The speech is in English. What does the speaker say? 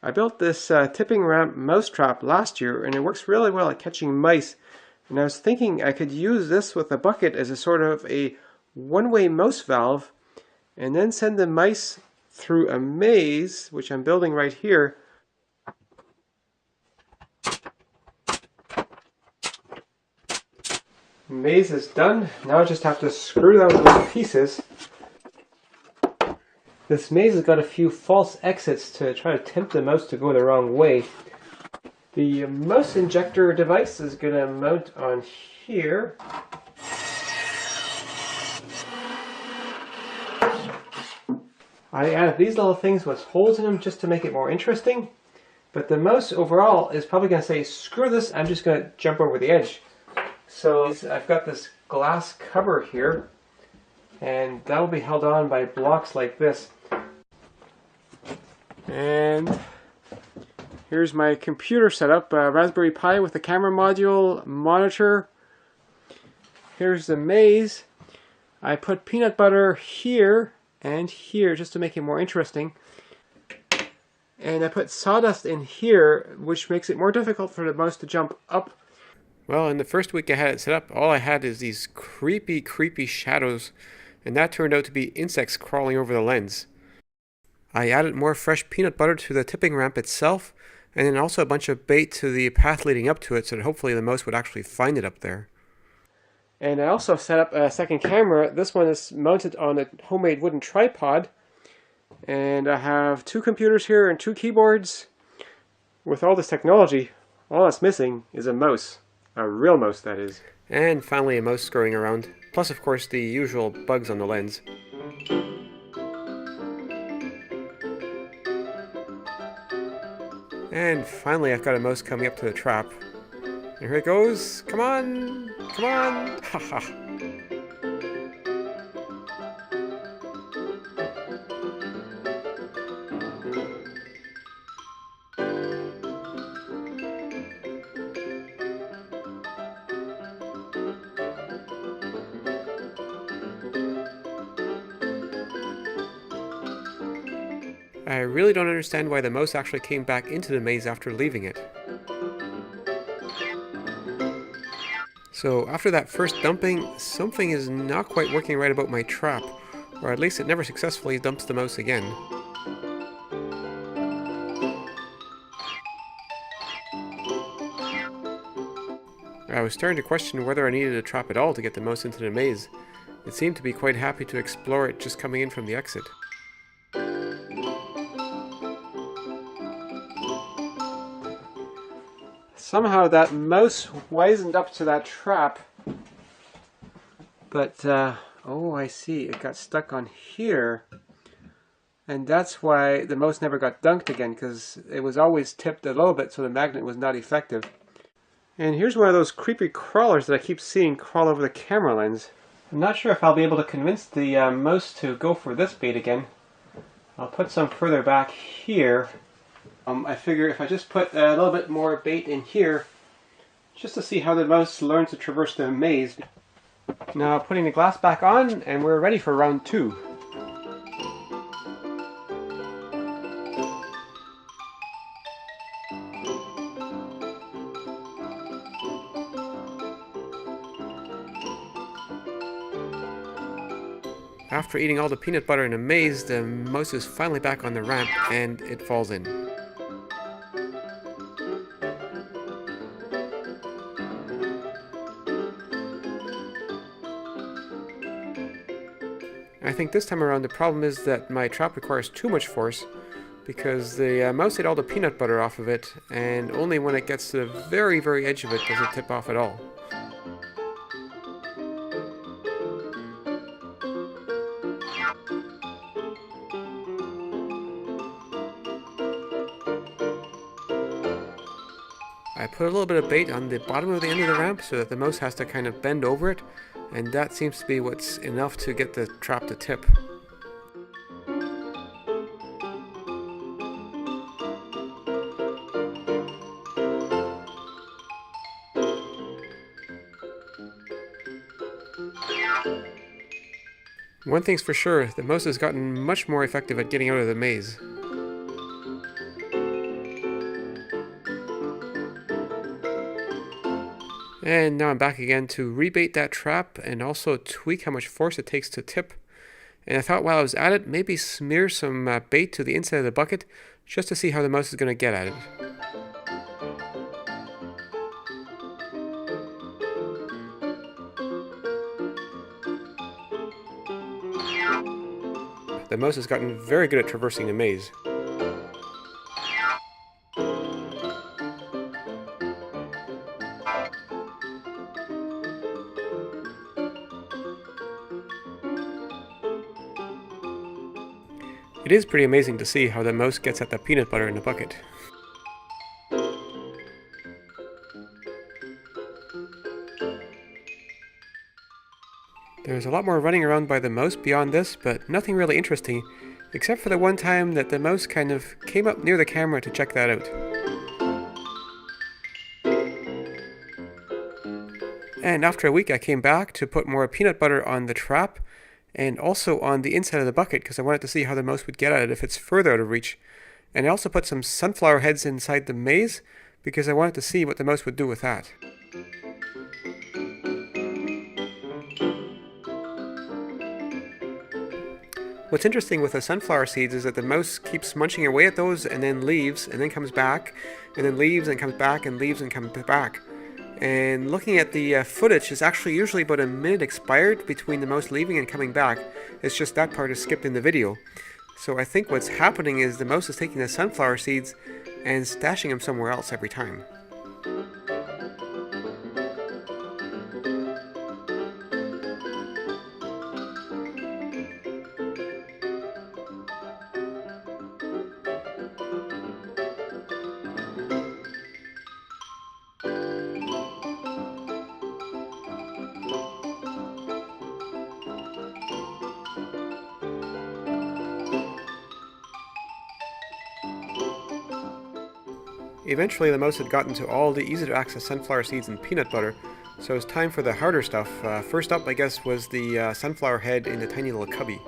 I built this tipping ramp mouse trap last year, and it works really well at catching mice. And I was thinking I could use this with a bucket as a sort of a one-way mouse valve, and then send the mice through a maze, which I'm building right here. Maze is done. Now I just have to screw down those pieces. This maze has got a few false exits to try to tempt the mouse to go the wrong way. The mouse injector device is going to mount on here. I added these little things with holes in them just to make it more interesting. But the mouse overall is probably going to say, screw this, I'm just going to jump over the edge. So I've got this glass cover here, and that will be held on by blocks like this. And here's my computer setup, a Raspberry Pi with a camera module, monitor. Here's the maze. I put peanut butter here and here just to make it more interesting. And I put sawdust in here, which makes it more difficult for the mouse to jump up. Well, in the first week I had it set up, all I had is these creepy shadows, and that turned out to be insects crawling over the lens. I added more fresh peanut butter to the tipping ramp itself, and then also a bunch of bait to the path leading up to it so that hopefully the mouse would actually find it up there. And I also set up a second camera. This one is mounted on a homemade wooden tripod, and I have 2 computers here and 2 keyboards. With all this technology, all that's missing is a mouse. A real mouse, that is. And finally a mouse scurrying around. Plus, of course, the usual bugs on the lens. And finally I've got a mouse coming up to the trap. And here it goes. Come on! Come on! Haha! I really don't understand why the mouse actually came back into the maze after leaving it. So after that first dumping, something is not quite working right about my trap, or at least it never successfully dumps the mouse again. I was starting to question whether I needed a trap at all to get the mouse into the maze. It seemed to be quite happy to explore it just coming in from the exit. Somehow that mouse wisened up to that trap, but oh, I see, it got stuck on here, and that's why the mouse never got dunked again, because it was always tipped a little bit so the magnet was not effective. And here's one of those creepy crawlers that I keep seeing crawl over the camera lens. I'm not sure if I'll be able to convince the mouse to go for this bait again. I'll put some further back here. I figure if I just put a little bit more bait in here, just to see how the mouse learns to traverse the maze. Now putting the glass back on, and we're ready for round 2. After eating all the peanut butter in a maze, the mouse is finally back on the ramp, and it falls in. I think this time around the problem is that my trap requires too much force, because the mouse ate all the peanut butter off of it, and only when it gets to the very edge of it does it tip off at all. I put a little bit of bait on the bottom of the end of the ramp so that the mouse has to kind of bend over it, and that seems to be what's enough to get the trap to tip. One thing's for sure, the mouse has gotten much more effective at getting out of the maze. And now I'm back again to rebait that trap and also tweak how much force it takes to tip. And I thought while I was at it, maybe smear some bait to the inside of the bucket just to see how the mouse is going to get at it. The mouse has gotten very good at traversing the maze. It is pretty amazing to see how the mouse gets at the peanut butter in the bucket. There's a lot more running around by the mouse beyond this, but nothing really interesting, except for the one time that the mouse kind of came up near the camera to check that out. And after a week I came back to put more peanut butter on the trap, and also on the inside of the bucket because I wanted to see how the mouse would get at it if it's further out of reach. And I also put some sunflower heads inside the maze because I wanted to see what the mouse would do with that. What's interesting with the sunflower seeds is that the mouse keeps munching away at those and then leaves and then comes back and then leaves and comes back and leaves and comes back. And looking at the footage, it's actually usually about a minute expired between the mouse leaving and coming back. It's just that part is skipped in the video. So I think what's happening is the mouse is taking the sunflower seeds and stashing them somewhere else every time. Eventually the mouse had gotten to all the easy to access sunflower seeds and peanut butter, so it was time for the harder stuff. First up, I guess, was the sunflower head in the tiny little cubby.